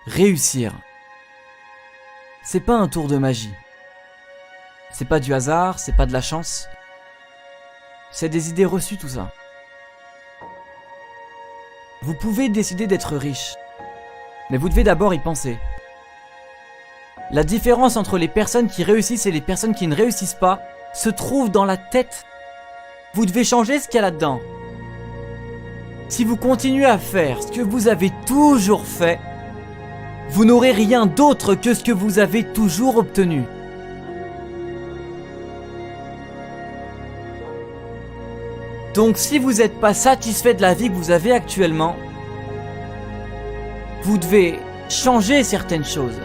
Réussir. C'est pas un tour de magie. C'est pas du hasard, c'est pas de la chance. C'est des idées reçues tout ça. Vous pouvez décider d'être riche, mais vous devez d'abord y penser. La différence entre les personnes qui réussissent et les personnes qui ne réussissent pas se trouve dans la tête. Vous devez changer ce qu'il y a là-dedans. Si vous continuez à faire ce que vous avez toujours fait, vous n'aurez rien d'autre que ce que vous avez toujours obtenu. Donc si vous n'êtes pas satisfait de la vie que vous avez actuellement, vous devez changer certaines choses.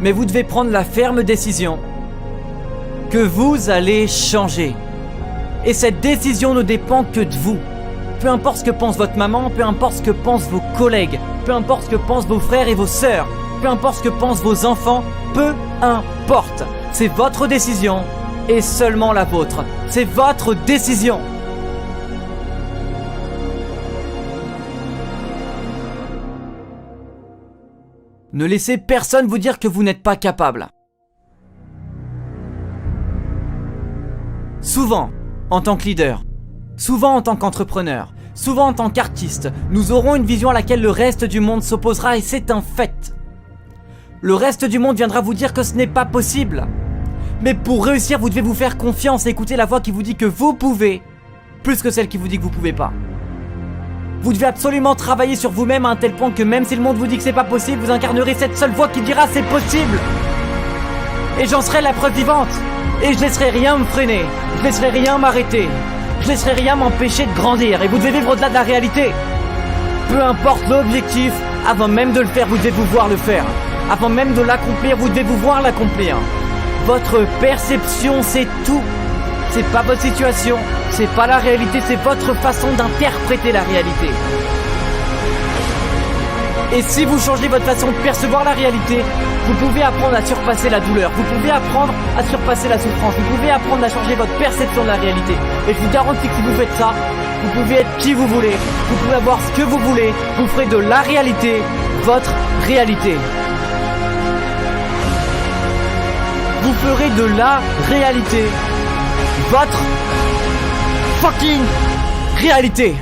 Mais vous devez prendre la ferme décision que vous allez changer. Et cette décision ne dépend que de vous. Peu importe ce que pense votre maman, peu importe ce que pensent vos collègues, peu importe ce que pensent vos frères et vos sœurs, peu importe ce que pensent vos enfants, peu importe. C'est votre décision et seulement la vôtre. C'est votre décision. Ne laissez personne vous dire que vous n'êtes pas capable. Souvent, en tant que leader, souvent en tant qu'entrepreneur, souvent en tant qu'artiste, nous aurons une vision à laquelle le reste du monde s'opposera et c'est un fait. Le reste du monde viendra vous dire que ce n'est pas possible. Mais pour réussir, vous devez vous faire confiance et écouter la voix qui vous dit que vous pouvez, plus que celle qui vous dit que vous pouvez pas. Vous devez absolument travailler sur vous-même à un tel point que même si le monde vous dit que c'est pas possible, vous incarnerez cette seule voix qui dira c'est possible. Et j'en serai la preuve vivante. Et je laisserai rien me freiner, je laisserai rien m'arrêter, je laisserai rien m'empêcher de grandir. Et vous devez vivre au-delà de la réalité. Peu importe l'objectif, avant même de le faire, vous devez vous voir le faire. Avant même de l'accomplir, vous devez vous voir l'accomplir. Votre perception, c'est tout. C'est pas votre situation, c'est pas la réalité, c'est votre façon d'interpréter la réalité. Et si vous changez votre façon de percevoir la réalité, vous pouvez apprendre à surpasser la douleur, vous pouvez apprendre à surpasser la souffrance, vous pouvez apprendre à changer votre perception de la réalité. Et je vous garantis que si vous faites ça, vous pouvez être qui vous voulez, vous pouvez avoir ce que vous voulez, vous ferez de la réalité votre réalité. Vous ferez de la réalité votre fucking réalité.